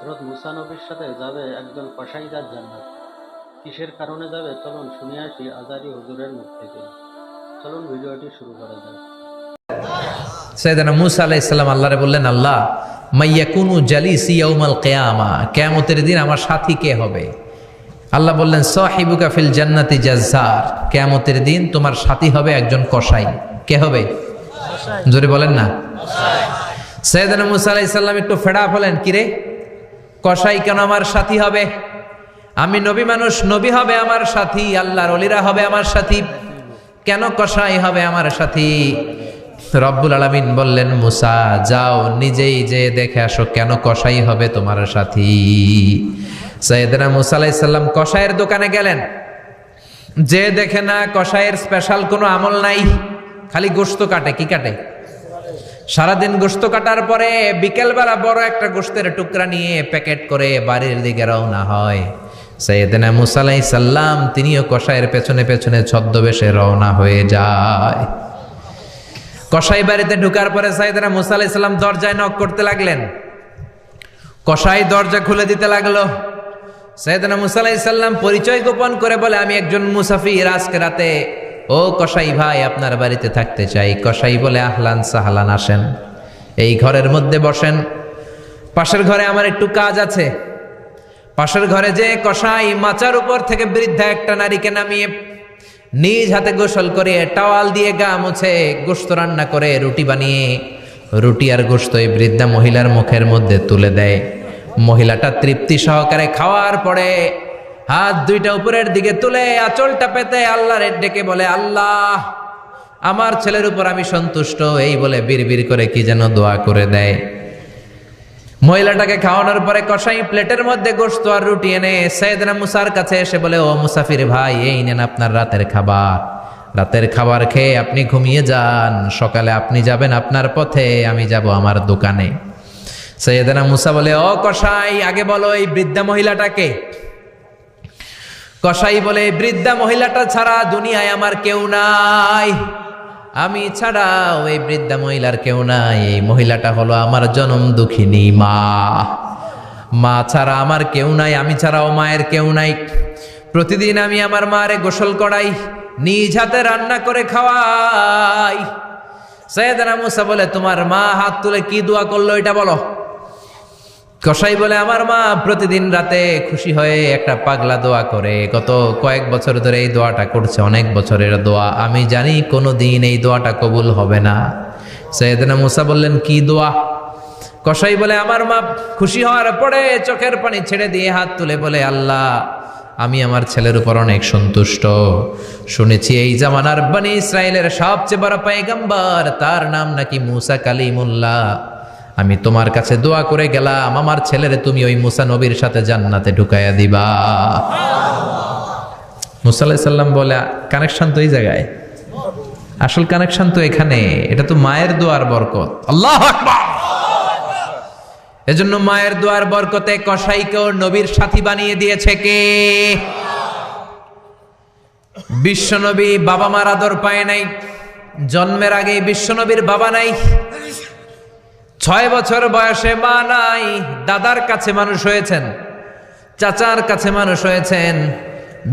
হযরত মুসা নবীর সাথে যাবে একজন কসাইদার জান্নাত। কিসের কারণে যাবে চলুন শুনে আসি আজারি হুজুরের মুখ থেকে। চলুন ভিডিওটি শুরু করা যাক। সাইয়েদনা মুসা আলাইহিস সালাম আল্লাহরে বললেন, আল্লাহ মাইয়াকুনু জালিসি ইয়াউমাল কিয়ামা, কিয়ামতের দিন আমার সাথী কে হবে? আল্লাহ বললেন, সাহিবুকা ফিল জান্নাতি জাজ্জার, কিয়ামতের দিন তোমার সাথী হবে একজন কসাই। কে হবে? জোরে বলেন না। সাইয়েদনা মুসা আলাইহিস সালাম একটু ফেড়া হলেন, কিরে কসাই কেন আমার সাথী হবে? আমি নবী মানুষ, নবী হবে আমার সাথী, আল্লাহর ওলিরা হবে আমার সাথী, কেন কসাই হবে আমার সাথী? রব্বুল আলামিন বললেন, মুসা যাও নিজেই যে দেখে আসো কেন কসাই হবে তোমার সাথী। সাইয়েদনা মুসা আলাইহিস সালাম কসাইয়ের দোকানে গেলেন, যে দেখে না কসাইয়ের স্পেশাল কোনো আমল নাই, খালি গোশত কাটে। কি কাটে? সারাদিন গোশত কাটার পরে বিকেলবেলা বড় একটা গোশতের টুকরা নিয়ে প্যাকেট করে বাড়ির দিকে রওনা হয়। সাইয়েদনা মুসা আলাইহিস সালাম তিনিও কসাইয়ের পেছনে পেছনে ছদ্মবেশে রওনা হয়ে যায়। কসাই বাড়িতে ঢুকার পরে সাইয়েদনা মুসা আলাইহিস সালাম দরজায় নক করতে লাগলেন। কসাই দরজা খুলে দিতে লাগলো। সাইয়েদনা মুসা আলাইহিস সালাম পরিচয় গোপন করে বলে, আমি একজন মুসাফির, আজকে রাতে ও কসাই ভাই আপনার বাড়িতে থাকতে চাই। কসাই বলে, আহলান সাহলান, আসেন, এই ঘরের মধ্যে বসেন, পাশের ঘরে আমার একটু কাজ আছে। পাশের ঘরে যে কসাই মাচার উপর থেকে বৃদ্ধা একটা নারীকে নামিয়ে নিজ হাতে গোসল করে টাওয়াল দিয়ে গা মুছে গোশত রান্না করে রুটি বানিয়ে রুটি আর গোশত এই বৃদ্ধা মহিলার মুখের মধ্যে তুলে দেয়। মহিলাটা তৃপ্তি সহকারে খাওয়ার পরে হাত দুইটা উপরের দিকে তুলে আঁচলটা পেতে আল্লাহর ডেকে বলে, আল্লাহ আমার ছেলের উপর আমি সন্তুষ্ট, এই বলে বিড়বিড় করে কি যেন দোয়া করে দেয়। মহিলাটাকে খাওয়ানোর পরে কসাই প্লেটের মধ্যে গোশত আর রুটি এনে সাইয়েদনা মুসার কাছে এসে বলে, ও মুসাফির ভাই, এই নেন আপনার রাতের খাবার। রাতের খাবার খেয়ে আপনি ঘুমিয়ে যান, সকালে আপনি যাবেন আপনার পথে, আমি যাব আমার দোকানে। সাইয়েদনা মুসা বলে, ও কসাই, আগে বলো এই বৃদ্ধা মহিলাটাকে। কসাই বলে, বৃদ্ধা মহিলাটা ছাড়া দুনিয়ায় আমার কেউ নাই, আমি ছাড়াও এই বৃদ্ধা মহিলার কেউ নাই। এই মহিলাটা হলো আমার জনম দুঃখিনী মা, মা ছাড়া আমার কেউ নাই, আমি ছাড়াও মায়ের কেউ নাই। প্রতিদিন আমি আমার মারে গোসল করাই, নিজ হাতে রান্না করে খাওয়াই। সাইয়েদনা মুসা বলে, তোমার মা হাত তুলে কি দোয়া করলো এটা বলো। কসাই বলে, আমার মা প্রতিদিন রাতে খুশি হয়ে একটা পাগলা দোয়া করে, গত কয়েক বছর ধরে এই দোয়াটা করছে, অনেক বছরের দোয়া, আমি জানি কোনো দিন এই দোয়াটা কবুল হবে না। সাইয়েদনা মুসা বললেন, কি দোয়া? কসাই বলে, আমার মা খুশি হওয়ার পরে চোখের পানি ছেড়ে দিয়ে হাত তুলে বলে, আল্লাহ আমি আমার ছেলের উপর অনেক সন্তুষ্ট, শুনেছি এই জামানার বনি ইসরায়েলের সবচেয়ে বড় পয়গম্বর, তার নাম নাকি মুসা কালিমুল্লাহ। আমি তোমার কাছে দোয়া করে গেলাম, আমার ছেলেরে তুমি ওই মুসা নবীর সাথে জান্নাতে ঢুকাইয়া দিবা। মুসা আলাইহিস সালাম বলে, কানেকশন তো এই জায়গায়, আসল কানেকশন তো এখানে, এটা তো মায়ের দোয়ার বরকত। আল্লাহু আকবার। এজন্য মায়ের দোয়ার বরকতে কসাইকেও নবীর সাথী বানিয়ে দিয়েছে কে? বিশ্বনবী বাবা মার আদর পায় নাই, জন্মের আগে বিশ্বনবীর বাবা নাই, 6 বছর বয়সে মা নাই, দাদার কাছে মানুষ হয়েছেন, চাচার কাছে মানুষ হয়েছেন।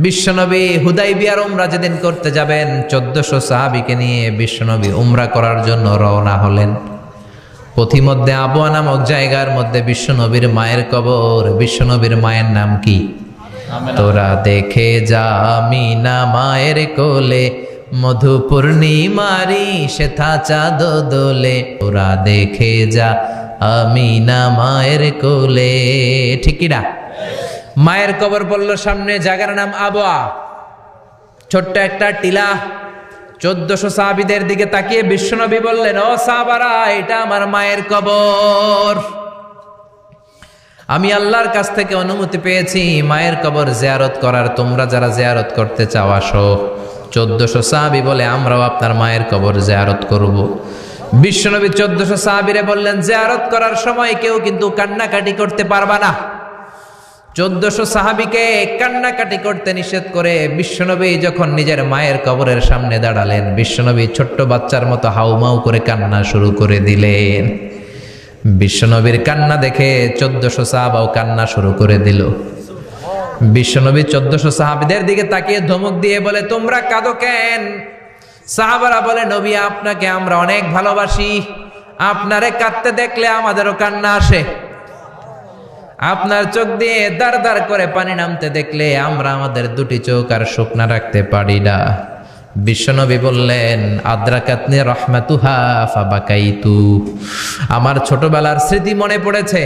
বিশ্বনবী হুদাইবিয়ার উমরা যেদিন করতে যাবেন, 1400 সাহাবীকে নিয়ে বিশ্বনবী উমরা করার জন্য রওনা হলেন। পথিমধ্যে আবওয়া নামক জায়গার মধ্যে বিশ্বনবীর মায়ের কবর। বিশ্বনবীর মায়ের নাম কি? তোরা দেখে যা আমিনা মায়ের কোলে, মধু পূর্ণিমারি সেথা চাঁদ দোলে, তোরা দেখে যা আমিনা মায়ের কোলে। ঠিকিরা? মায়ের কবর বলল সামনে, জায়গার নাম আবওয়া, ছোট্ট একটা টিলা। 1400 সাহাবীদের দিকে তাকিয়ে বিশ্বনবী বললেন, ও সাহাবারা, এটা আমার মায়ের কবর। আমি আল্লাহর কাছ থেকে অনুমতি পেয়েছি মায়ের কবর জিয়ারত করার, তোমরা যারা জিয়ারত করতে চাও আসো। 1400 সাহাবী বলে, আমরাও আপনার মায়ের কবর জিয়ারত করব। বিশ্বনবী 1400 সাহাবীরে বললেন, জিয়ারত করার সময় কেউ কিন্তু কান্নাকাটি করতে পারবা না। 1400 সাহাবীকে কান্নাকাটি করতে নিষেধ করে বিশ্বনবী যখন নিজের মায়ের কবরের সামনে দাঁড়ালেন, বিশ্বনবী ছোট্ট বাচ্চার মতো হাউমাউ করে কান্না শুরু করে দিলেন। বিশ্বনবীর কান্না দেখে 1400 সাহাবাও কান্না শুরু করে দিল। বিশ্বনবী 1400 সাহাবীদের দিকে তাকিয়ে ধমক দিয়ে বলে, তোমরা কাঁদো কেন? সাহাবারা বলে, নবী আপনাকে আমরা অনেক ভালোবাসি, আপনারে কাঁদতে দেখলে আমাদেরও কান্না আসে। আপনার চোখ দিয়ে দার দার করে পানি নামতে দেখলে আমরা আমাদের দুটি চোখ আর শুকনা রাখতে পারি না। বিশ্বনবী বললেন, আদ্রাকাতনি রহমাতুহা ফাবাকাইতু, আমার ছোটবেলার স্মৃতি মনে পড়েছে।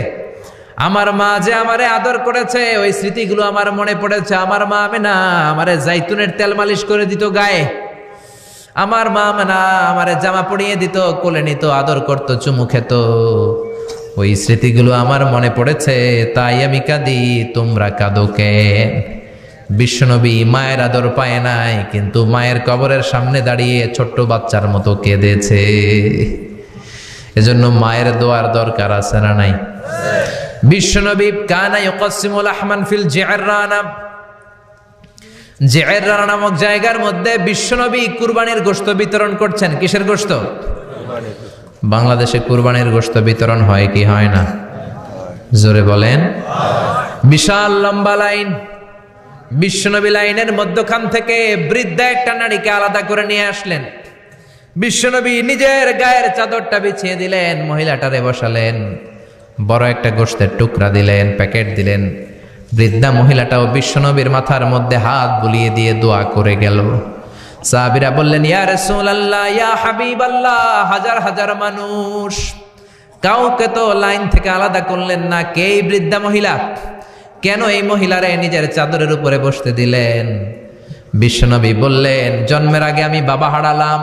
আমার মা যে আমারে আদর করেছে, ওই স্মৃতিগুলো আমার মনে পড়েছে। আমার মা আমেনা আমারে জাইতুনের তেল মালিশ করে দিত গায়ে। আমার মা আমেনা আমারে জামা পরিয়ে দিত, কোলে নিত, আদর করত, চুমু খেত। ওই স্মৃতিগুলো আমার মনে পড়েছে, তাই আমি কাঁদি, তোমরা কাঁদো কেন? বিশ্বনবী মায়ের আদর পায় নাই, কিন্তু মায়ের কবরের সামনে দাঁড়িয়ে ছোট্ট বাচ্চার মতো কেঁদেছে। এজন্য মায়ের দোয়ার দরকার আছে না নাই? বিশ্বনবী কানা ইউকাসিমুল আহমান ফিল জিআররানা, জিআররানা নামক জায়গার মধ্যে বিশ্বনবী কুরবানির গোশত বিতরণ করছেন। কিসের গোশত? বাংলাদেশে কুরবানির গোশত বিতরণ হয় কি হয় না? জোরে বলেন। বিশাল লম্বা লাইন। বিশ্বনবী লাইনের মধ্যখান থেকে বৃদ্ধা একটা নারীকে আলাদা করে নিয়ে আসলেন। বিশ্বনবী নিজের গায়ের চাদরটা বিছিয়ে দিলেন, মহিলাটারে বসালেন, বড় একটা গোশতের টুকরা দিলেন, প্যাকেট দিলেন। বৃদ্ধা মহিলাটাও বিশ্বনবীর মাথার মধ্যে হাত বুলিয়ে দিয়ে দোয়া করে গেল। সাহাবীরা বললেন, ইয়া রাসূলুল্লাহ, ইয়া হাবিবাল্লাহ, হাজার হাজার মানুষ, কাউকে তো লাইন থেকে আলাদা করলেন না, কে এই বৃদ্ধা মহিলা? কেন এই মহিলারে নিজের চাদরের উপরে বসতে দিলেন? বিশ্বনবী বললেন, জন্মের আগে আমি বাবা হারালাম,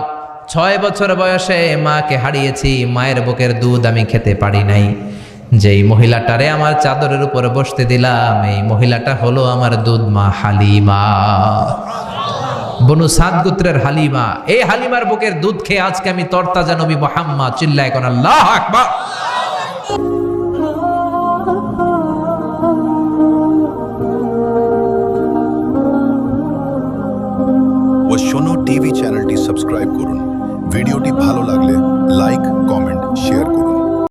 6 বছর বয়সে মাকে হারিয়েছি, মায়ের বুকের দুধ আমি খেতে পারি নাই। যেই মহিলাটারে আমার চাদরের উপরে বসতে দিলাম, এই মহিলাটা হলো আমার দুধ মা হালিমা, বনু সাদ গোত্রের হালিমা। এই হালিমার বুকের দুধ খেয়ে আজকে আমি তরতাজা নবী মুহাম্মদ। চিল্লায় কোন আল্লাহু আকবার। শোনো টিভি চ্যানেলটি সাবস্ক্রাইব করুন। ভিডিওটি ভালো লাগলে লাইক, কমেন্ট, শেয়ার করুন।